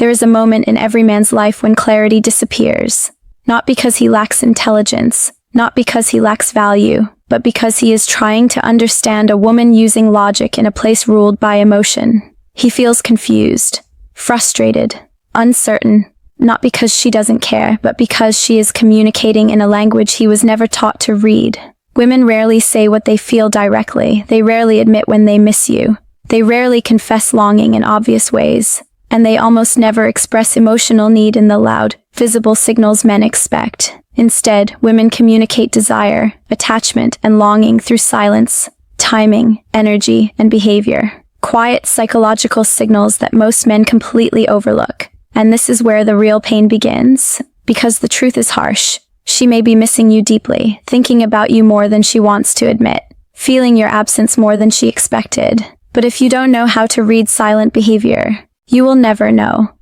There is a moment in every man's life when clarity disappears. Not because he lacks intelligence, not because he lacks value, but because he is trying to understand a woman using logic in a place ruled by emotion. He feels confused, frustrated, uncertain, not because she doesn't care, but because she is communicating in a language he was never taught to read. Women rarely say what they feel directly. They rarely admit when they miss you. They rarely confess longing in obvious ways. And they almost never express emotional need in the loud, visible signals men expect. Instead, women communicate desire, attachment, and longing through silence, timing, energy, and behavior. Quiet psychological signals that most men completely overlook. And this is where the real pain begins. Because the truth is harsh. She may be missing you deeply, thinking about you more than she wants to admit, feeling your absence more than she expected. But if you don't know how to read silent behavior, you will never know.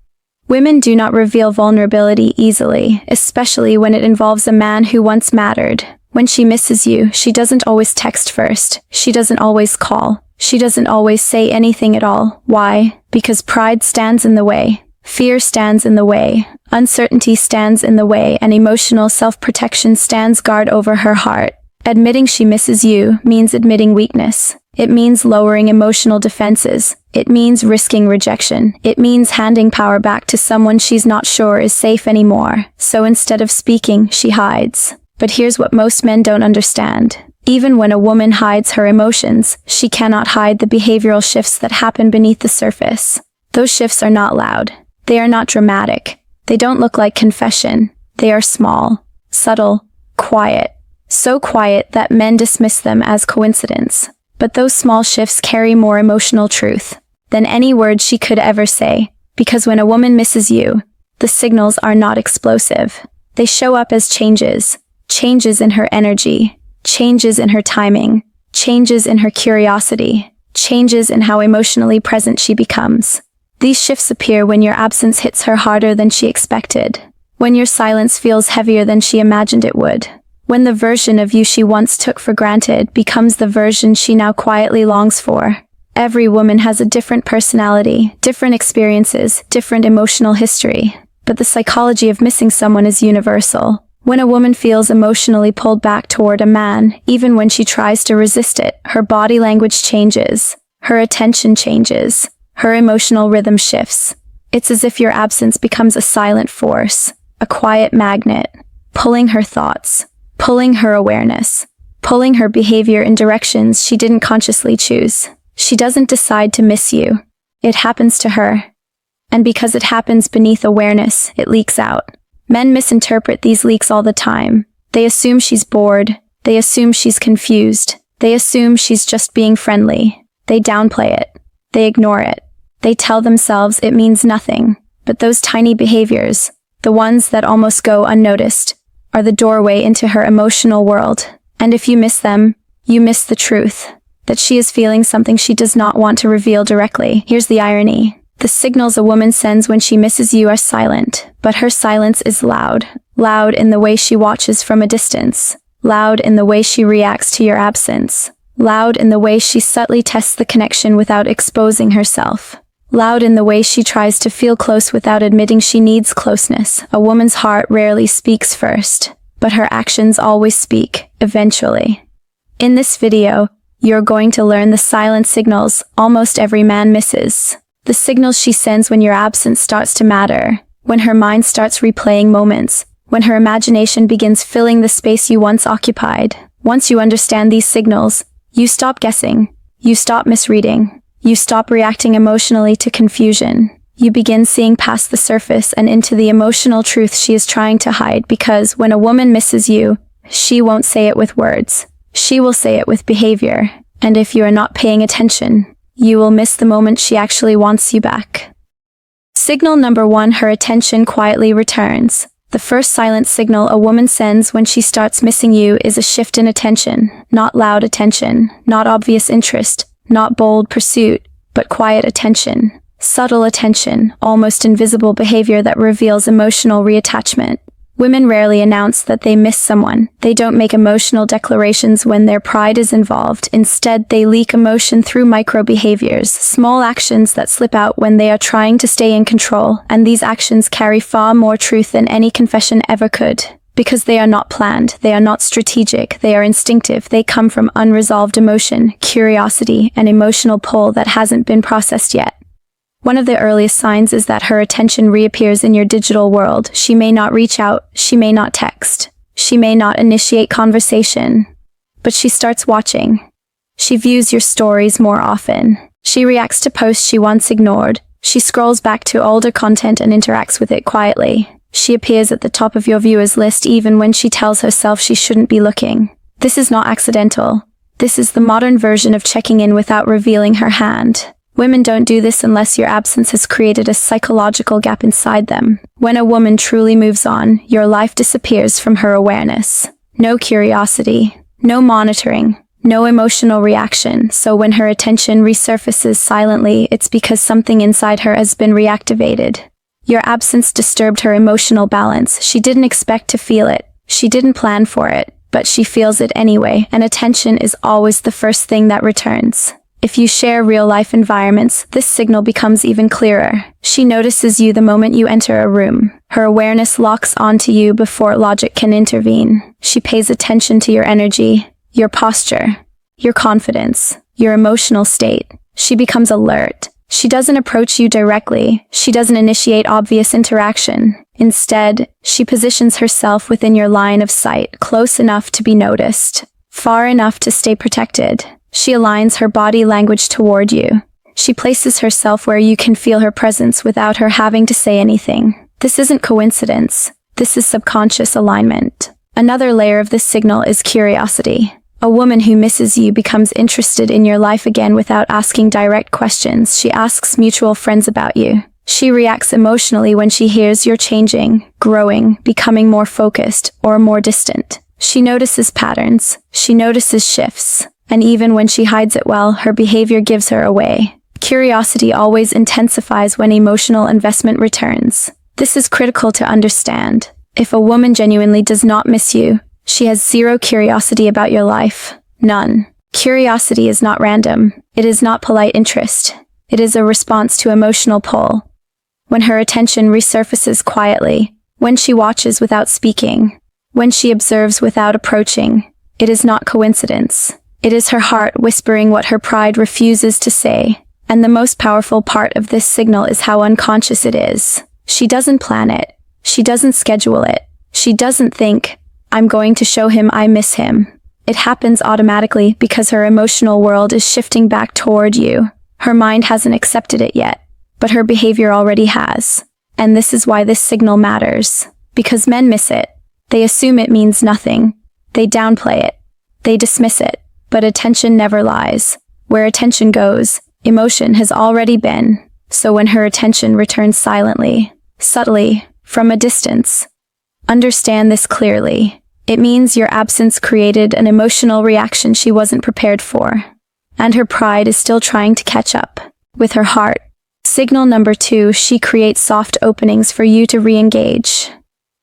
Women do not reveal vulnerability easily, especially when it involves a man who once mattered. When she misses you, she doesn't always text first. She doesn't always call. She doesn't always say anything at all. Why? Because pride stands in the way. Fear stands in the way. Uncertainty stands in the way, and emotional self-protection stands guard over her heart. Admitting she misses you means admitting weakness. It means lowering emotional defenses. It means risking rejection. It means handing power back to someone she's not sure is safe anymore. So instead of speaking, she hides. But here's what most men don't understand. Even when a woman hides her emotions, she cannot hide the behavioral shifts that happen beneath the surface. Those shifts are not loud. They are not dramatic. They don't look like confession. They are small, subtle, quiet. So quiet that men dismiss them as coincidence. But those small shifts carry more emotional truth than any words she could ever say. Because when a woman misses you, the signals are not explosive. They show up as changes. Changes in her energy. Changes in her timing. Changes in her curiosity. Changes in how emotionally present she becomes. These shifts appear when your absence hits her harder than she expected. When your silence feels heavier than she imagined it would. When the version of you she once took for granted becomes the version she now quietly longs for. Every woman has a different personality, different experiences, different emotional history. But the psychology of missing someone is universal. When a woman feels emotionally pulled back toward a man, even when she tries to resist it, her body language changes. Her attention changes. Her emotional rhythm shifts. It's as if your absence becomes a silent force, a quiet magnet, pulling her thoughts, pulling her awareness, pulling her behavior in directions she didn't consciously choose. She doesn't decide to miss you. It happens to her. And because it happens beneath awareness, it leaks out. Men misinterpret these leaks all the time. They assume she's bored. They assume she's confused. They assume she's just being friendly. They downplay it. They ignore it. They tell themselves it means nothing. But those tiny behaviors, the ones that almost go unnoticed, are the doorway into her emotional world. And if you miss them, you miss the truth. That she is feeling something she does not want to reveal directly. Here's the irony. The signals a woman sends when she misses you are silent, but her silence is loud. Loud in the way she watches from a distance. Loud in the way she reacts to your absence. Loud in the way she subtly tests the connection without exposing herself. Loud in the way she tries to feel close without admitting she needs closeness. A woman's heart rarely speaks first, but her actions always speak, eventually. In this video, you're going to learn the silent signals almost every man misses. The signals she sends when your absence starts to matter, when her mind starts replaying moments, when her imagination begins filling the space you once occupied. Once you understand these signals, you stop guessing. You stop misreading. You stop reacting emotionally to confusion. You begin seeing past the surface and into the emotional truth she is trying to hide, because when a woman misses you, she won't say it with words. She will say it with behavior. And if you are not paying attention, you will miss the moment she actually wants you back. Signal number 1: her attention quietly returns. The first silent signal a woman sends when she starts missing you is a shift in attention. Not loud attention, not obvious interest, not bold pursuit, but quiet attention. Subtle attention, almost invisible behavior that reveals emotional reattachment. Women rarely announce that they miss someone. They don't make emotional declarations when their pride is involved. Instead, they leak emotion through micro-behaviors, small actions that slip out when they are trying to stay in control, and these actions carry far more truth than any confession ever could. Because they are not planned, they are not strategic, they are instinctive, they come from unresolved emotion, curiosity, and emotional pull that hasn't been processed yet. One of the earliest signs is that her attention reappears in your digital world. She may not reach out, she may not text, she may not initiate conversation, but she starts watching. She views your stories more often. She reacts to posts she once ignored. She scrolls back to older content and interacts with it quietly. She appears at the top of your viewers list even when she tells herself she shouldn't be looking. This is not accidental. This is the modern version of checking in without revealing her hand. Women don't do this unless your absence has created a psychological gap inside them. When a woman truly moves on, your life disappears from her awareness. No curiosity, no monitoring, no emotional reaction, so when her attention resurfaces silently, it's because something inside her has been reactivated. Your absence disturbed her emotional balance. She didn't expect to feel it. She didn't plan for it, but she feels it anyway, and attention is always the first thing that returns. If you share real-life environments, this signal becomes even clearer. She notices you the moment you enter a room. Her awareness locks onto you before logic can intervene. She pays attention to your energy, your posture, your confidence, your emotional state. She becomes alert. She doesn't approach you directly. She doesn't initiate obvious interaction. Instead, she positions herself within your line of sight, close enough to be noticed, far enough to stay protected. She aligns her body language toward you. She places herself where you can feel her presence without her having to say anything. This isn't coincidence. This is subconscious alignment. Another layer of this signal is curiosity. A woman who misses you becomes interested in your life again without asking direct questions. She asks mutual friends about you. She reacts emotionally when she hears you're changing, growing, becoming more focused, or more distant. She notices patterns. She notices shifts. And even when she hides it well, her behavior gives her away. Curiosity always intensifies when emotional investment returns. This is critical to understand. If a woman genuinely does not miss you, she has zero curiosity about your life. None. Curiosity is not random. It is not polite interest. It is a response to emotional pull. When her attention resurfaces quietly, when she watches without speaking, when she observes without approaching, it is not coincidence. It is her heart whispering what her pride refuses to say. And the most powerful part of this signal is how unconscious it is. She doesn't plan it. She doesn't schedule it. She doesn't think, I'm going to show him I miss him. It happens automatically because her emotional world is shifting back toward you. Her mind hasn't accepted it yet, but her behavior already has. And this is why this signal matters. Because men miss it. They assume it means nothing. They downplay it. They dismiss it. But attention never lies. Where attention goes, emotion has already been. So when her attention returns silently, subtly, from a distance, understand this clearly. It means your absence created an emotional reaction she wasn't prepared for. And her pride is still trying to catch up with her heart. Signal number 2, she creates soft openings for you to re-engage.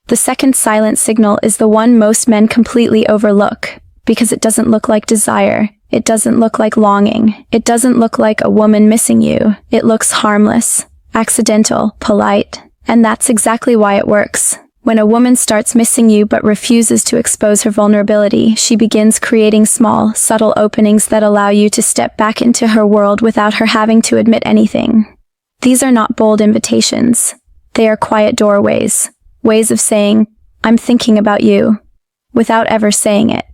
The second silent signal is the one most men completely overlook. Because it doesn't look like desire. It doesn't look like longing. It doesn't look like a woman missing you. It looks harmless, accidental, polite. And that's exactly why it works. When a woman starts missing you but refuses to expose her vulnerability, she begins creating small, subtle openings that allow you to step back into her world without her having to admit anything. These are not bold invitations. They are quiet doorways. Ways of saying, I'm thinking about you, without ever saying it.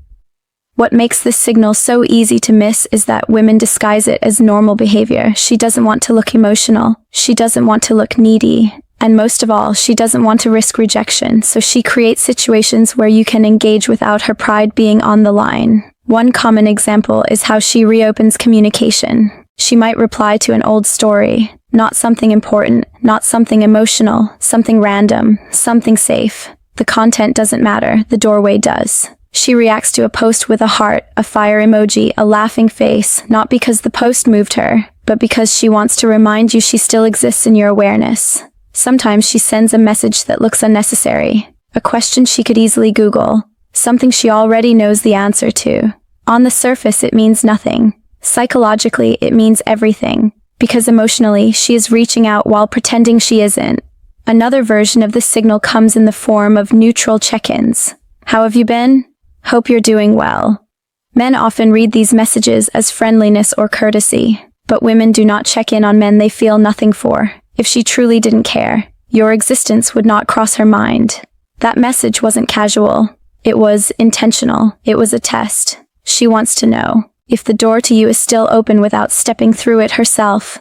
What makes this signal so easy to miss is that women disguise it as normal behavior. She doesn't want to look emotional. She doesn't want to look needy. And most of all, she doesn't want to risk rejection, so she creates situations where you can engage without her pride being on the line. One common example is how she reopens communication. She might reply to an old story, not something important, not something emotional, something random, something safe. The content doesn't matter, the doorway does. She reacts to a post with a heart, a fire emoji, a laughing face, not because the post moved her, but because she wants to remind you she still exists in your awareness. Sometimes she sends a message that looks unnecessary. A question she could easily Google. Something she already knows the answer to. On the surface, it means nothing. Psychologically, it means everything. Because emotionally, she is reaching out while pretending she isn't. Another version of this signal comes in the form of neutral check-ins. How have you been? Hope you're doing well. Men often read these messages as friendliness or courtesy, but women do not check in on men they feel nothing for. If she truly didn't care, your existence would not cross her mind. That message wasn't casual. It was intentional. It was a test. She wants to know if the door to you is still open without stepping through it herself.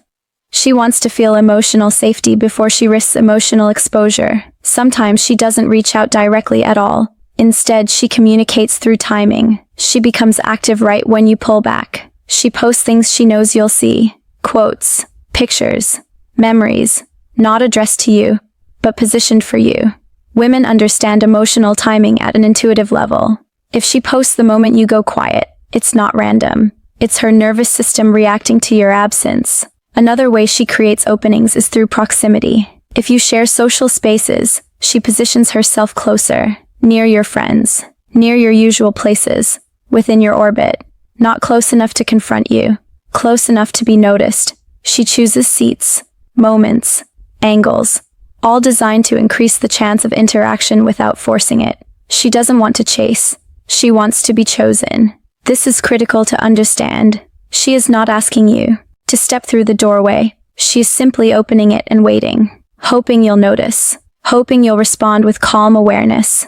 She wants to feel emotional safety before she risks emotional exposure. Sometimes she doesn't reach out directly at all. Instead, she communicates through timing. She becomes active right when you pull back. She posts things she knows you'll see. Quotes, pictures, memories, not addressed to you, but positioned for you. Women understand emotional timing at an intuitive level. If she posts the moment you go quiet, it's not random. It's her nervous system reacting to your absence. Another way she creates openings is through proximity. If you share social spaces, she positions herself closer, near your friends, near your usual places, within your orbit. Not close enough to confront you, close enough to be noticed. She chooses seats, moments, angles, all designed to increase the chance of interaction without forcing it. She doesn't want to chase. She wants to be chosen. This is critical to understand. She is not asking you to step through the doorway. She is simply opening it and waiting, hoping you'll notice, hoping you'll respond with calm awareness,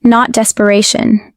not desperation.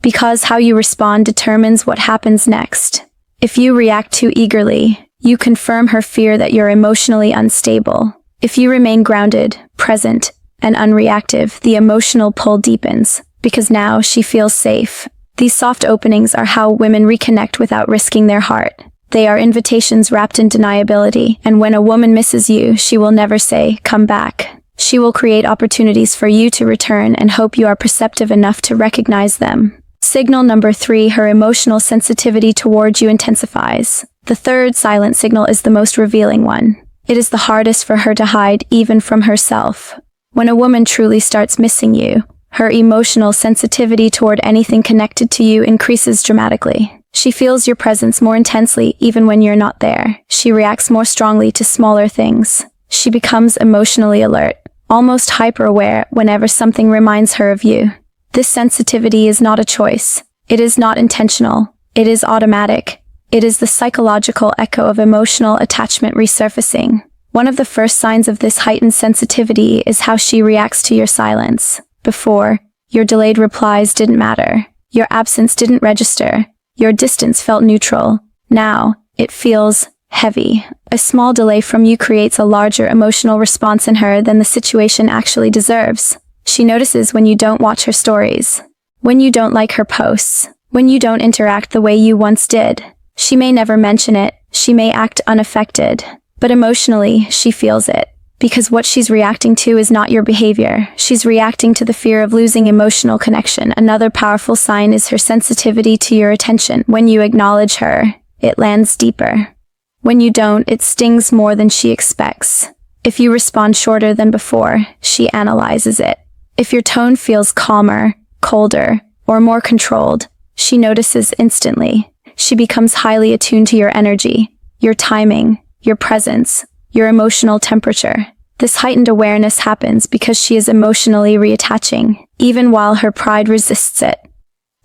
Because how you respond determines what happens next. If you react too eagerly, you confirm her fear that you're emotionally unstable. If you remain grounded, present, and unreactive, the emotional pull deepens, because now she feels safe. These soft openings are how women reconnect without risking their heart. They are invitations wrapped in deniability, and when a woman misses you, she will never say, "Come back." She will create opportunities for you to return and hope you are perceptive enough to recognize them. Signal number 3, her emotional sensitivity towards you intensifies. The third silent signal is the most revealing one. It is the hardest for her to hide, even from herself. When a woman truly starts missing you, her emotional sensitivity toward anything connected to you increases dramatically. She feels your presence more intensely even when you're not there. She reacts more strongly to smaller things. She becomes emotionally alert, almost hyper-aware whenever something reminds her of you. This sensitivity is not a choice. It is not intentional. It is automatic. It is the psychological echo of emotional attachment resurfacing. One of the first signs of this heightened sensitivity is how she reacts to your silence. Before, your delayed replies didn't matter. Your absence didn't register. Your distance felt neutral. Now, it feels heavy. A small delay from you creates a larger emotional response in her than the situation actually deserves. She notices when you don't watch her stories, when you don't like her posts, when you don't interact the way you once did. She may never mention it, she may act unaffected, but emotionally, she feels it. Because what she's reacting to is not your behavior. She's reacting to the fear of losing emotional connection. Another powerful sign is her sensitivity to your attention. When you acknowledge her, it lands deeper. When you don't, it stings more than she expects. If you respond shorter than before, she analyzes it. If your tone feels calmer, colder, or more controlled, she notices instantly. She becomes highly attuned to your energy, your timing, your presence, your emotional temperature. This heightened awareness happens because she is emotionally reattaching, even while her pride resists it.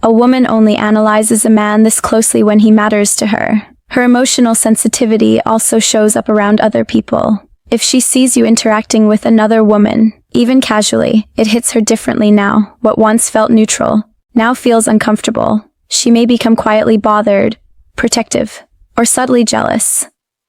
A woman only analyzes a man this closely when he matters to her. Her emotional sensitivity also shows up around other people. If she sees you interacting with another woman, even casually, it hits her differently now. What once felt neutral, now feels uncomfortable. She may become quietly bothered, protective, or subtly jealous.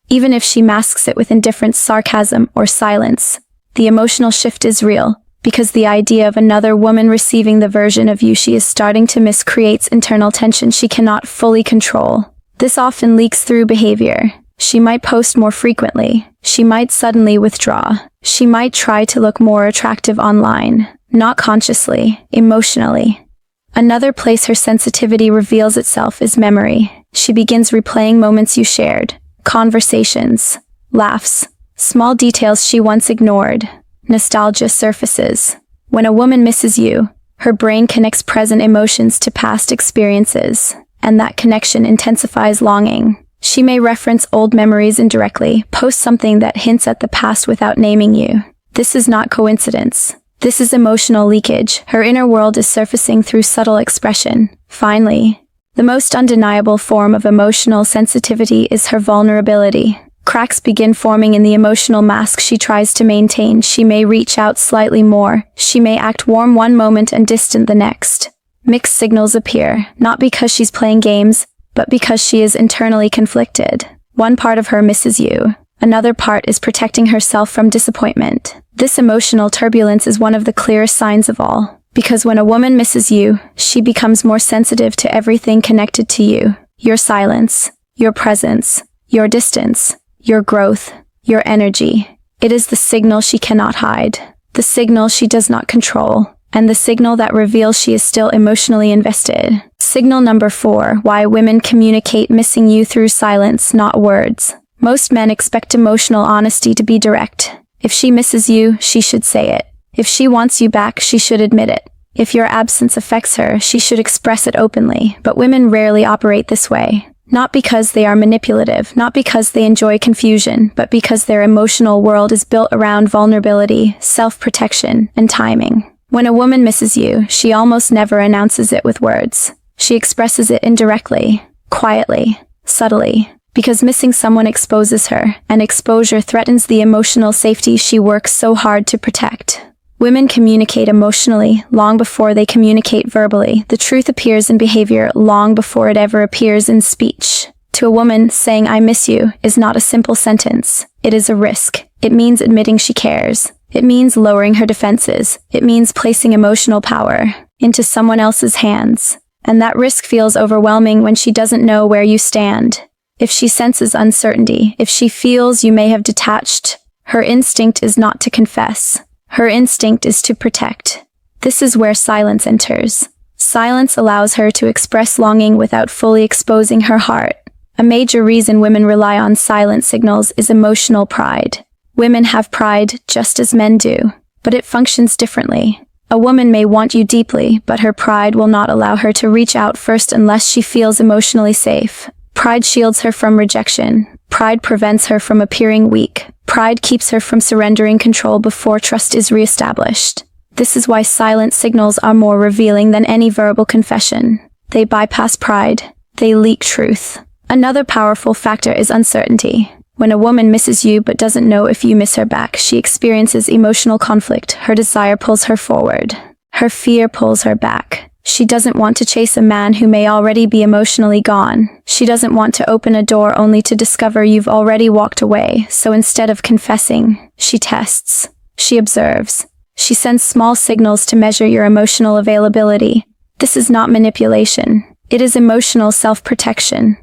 Even if she masks it with indifference, sarcasm, or silence, the emotional shift is real, because the idea of another woman receiving the version of you she is starting to miss creates internal tension she cannot fully control. This often leaks through behavior. She might post more frequently. She might suddenly withdraw. She might try to look more attractive online, not consciously, emotionally. Another place her sensitivity reveals itself is memory. She begins replaying moments you shared. Conversations, laughs, small details she once ignored. Nostalgia surfaces. When a woman misses you, her brain connects present emotions to past experiences, and that connection intensifies longing. She may reference old memories indirectly, post something that hints at the past without naming you. This is not coincidence. This is emotional leakage. Her inner world is surfacing through subtle expression. Finally, the most undeniable form of emotional sensitivity is her vulnerability. Cracks begin forming in the emotional mask she tries to maintain. She may reach out slightly more. She may act warm one moment and distant the next. Mixed signals appear, not because she's playing games, but because she is internally conflicted. One part of her misses you. Another part is protecting herself from disappointment. This emotional turbulence is one of the clearest signs of all. Because when a woman misses you, she becomes more sensitive to everything connected to you. Your silence, your presence, your distance, your growth, your energy. It is the signal she cannot hide, the signal she does not control, and the signal that reveals she is still emotionally invested. Signal number 4, why women communicate missing you through silence, not words. Most men expect emotional honesty to be direct. If she misses you, she should say it. If she wants you back, she should admit it. If your absence affects her, she should express it openly. But women rarely operate this way. Not because they are manipulative, not because they enjoy confusion, but because their emotional world is built around vulnerability, self-protection, and timing. When a woman misses you, she almost never announces it with words. She expresses it indirectly, quietly, subtly, because missing someone exposes her, and exposure threatens the emotional safety she works so hard to protect. Women communicate emotionally long before they communicate verbally. The truth appears in behavior long before it ever appears in speech. To a woman, saying "I miss you" is not a simple sentence. It is a risk. It means admitting she cares. It means lowering her defenses. It means placing emotional power into someone else's hands. And that risk feels overwhelming when she doesn't know where you stand. If she senses uncertainty, if she feels you may have detached, her instinct is not to confess. Her instinct is to protect. This is where silence enters. Silence allows her to express longing without fully exposing her heart. A major reason women rely on silent signals is emotional pride. Women have pride just as men do, but it functions differently. A woman may want you deeply, but her pride will not allow her to reach out first unless she feels emotionally safe. Pride shields her from rejection. Pride prevents her from appearing weak. Pride keeps her from surrendering control before trust is reestablished. This is why silent signals are more revealing than any verbal confession. They bypass pride. They leak truth. Another powerful factor is uncertainty. When a woman misses you but doesn't know if you miss her back, she experiences emotional conflict. Her desire pulls her forward. Her fear pulls her back. She doesn't want to chase a man who may already be emotionally gone. She doesn't want to open a door only to discover you've already walked away. So instead of confessing, she tests. She observes. She sends small signals to measure your emotional availability. This is not manipulation. It is emotional self-protection.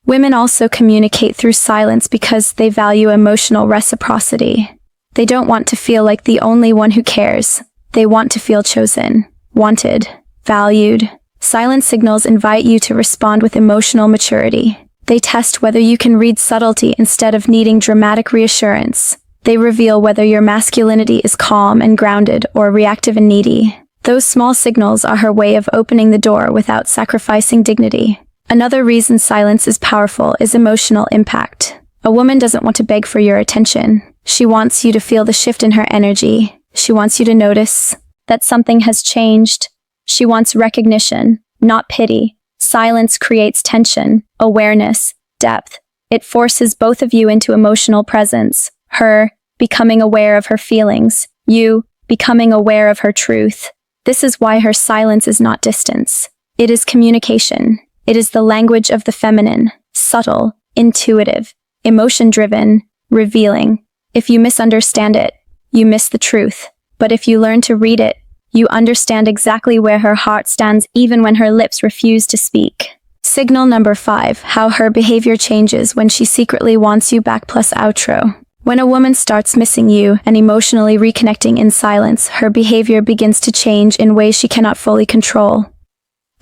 Women also communicate through silence because they value emotional reciprocity. They don't want to feel like the only one who cares. They want to feel chosen, wanted, valued. Silent signals invite you to respond with emotional maturity. They test whether you can read subtlety instead of needing dramatic reassurance. They reveal whether your masculinity is calm and grounded or reactive and needy. Those small signals are her way of opening the door without sacrificing dignity. Another reason silence is powerful is emotional impact. A woman doesn't want to beg for your attention. She wants you to feel the shift in her energy. She wants you to notice that something has changed. She wants recognition, not pity. Silence creates tension, awareness, depth. It forces both of you into emotional presence. Her becoming aware of her feelings. You becoming aware of her truth. This is why her silence is not distance. It is communication. It is the language of the feminine, subtle, intuitive, emotion-driven, revealing. If you misunderstand it, you miss the truth. But if you learn to read it, you understand exactly where her heart stands even when her lips refuse to speak. Signal number 5, how her behavior changes when she secretly wants you back plus outro. When a woman starts missing you and emotionally reconnecting in silence, her behavior begins to change in ways she cannot fully control.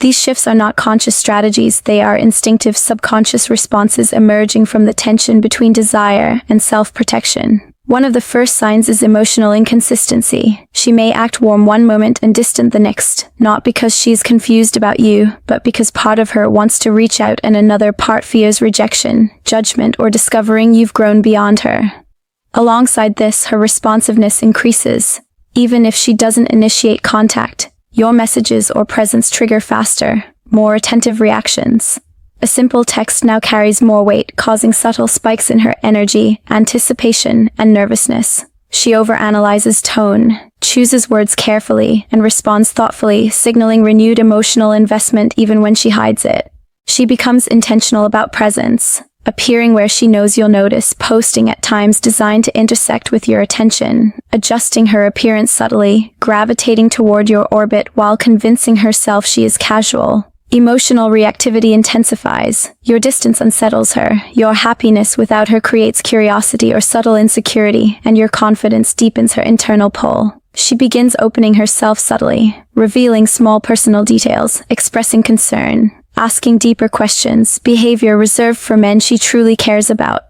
These shifts are not conscious strategies, they are instinctive subconscious responses emerging from the tension between desire and self-protection. One of the first signs is emotional inconsistency. She may act warm one moment and distant the next, not because she's confused about you, but because part of her wants to reach out and another part fears rejection, judgment, or discovering you've grown beyond her. Alongside this, her responsiveness increases. Even if she doesn't initiate contact, your messages or presence trigger faster, more attentive reactions. A simple text now carries more weight, causing subtle spikes in her energy, anticipation, and nervousness. She overanalyzes tone, chooses words carefully, and responds thoughtfully, signaling renewed emotional investment even when she hides it. She becomes intentional about presence, appearing where she knows you'll notice, posting at times designed to intersect with your attention, adjusting her appearance subtly, gravitating toward your orbit while convincing herself she is casual. Emotional reactivity intensifies. Your distance unsettles her. Your happiness without her creates curiosity or subtle insecurity, and your confidence deepens her internal pull. She begins opening herself subtly, revealing small personal details, expressing concern, asking deeper questions, behavior reserved for men she truly cares about.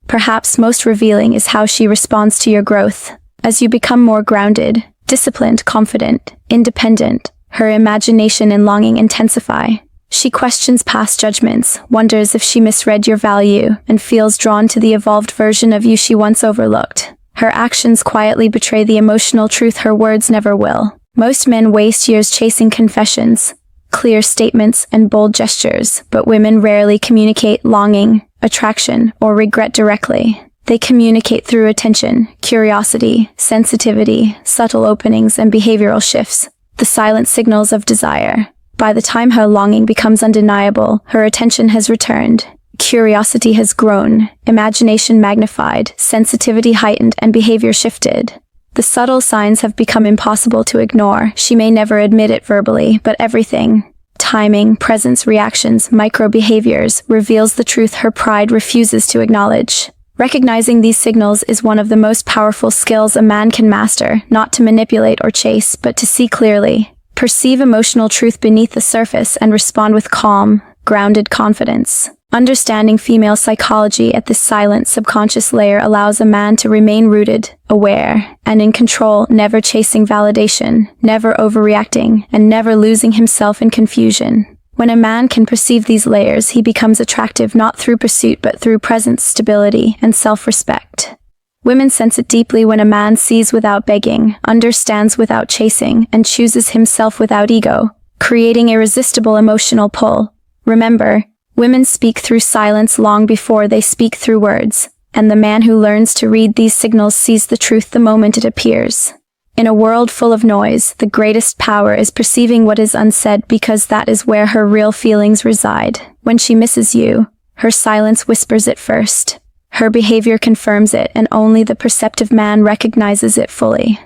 Perhaps most revealing is how she responds to your growth. As you become more grounded, disciplined, confident, independent, her imagination and longing intensify. She questions past judgments, wonders if she misread your value, and feels drawn to the evolved version of you she once overlooked. Her actions quietly betray the emotional truth her words never will. Most men waste years chasing confessions, clear statements, and bold gestures, but women rarely communicate longing, attraction, or regret directly. They communicate through attention, curiosity, sensitivity, subtle openings, and behavioral shifts. The silent signals of desire. By the time her longing becomes undeniable, her attention has returned. Curiosity has grown, imagination magnified, sensitivity heightened, and behavior shifted. The subtle signs have become impossible to ignore. She may never admit it verbally, but everything, timing, presence, reactions, micro-behaviors, reveals the truth her pride refuses to acknowledge. Recognizing these signals is one of the most powerful skills a man can master, not to manipulate or chase, but to see clearly, perceive emotional truth beneath the surface, and respond with calm, grounded confidence. Understanding female psychology at this silent, subconscious layer allows a man to remain rooted, aware, and in control, never chasing validation, never overreacting, and never losing himself in confusion. When a man can perceive these layers, he becomes attractive not through pursuit but through presence, stability, and self-respect. Women sense it deeply when a man sees without begging, understands without chasing, and chooses himself without ego, creating irresistible emotional pull. Remember, women speak through silence long before they speak through words, and the man who learns to read these signals sees the truth the moment it appears. In a world full of noise, the greatest power is perceiving what is unsaid, because that is where her real feelings reside. When she misses you, her silence whispers it first. Her behavior confirms it, and only the perceptive man recognizes it fully.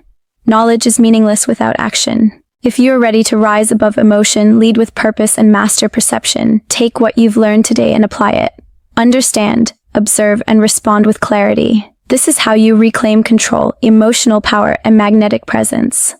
Knowledge is meaningless without action. If you are ready to rise above emotion, lead with purpose, and master perception, take what you've learned today and apply it. Understand, observe, and respond with clarity. This is how you reclaim control, emotional power, and magnetic presence.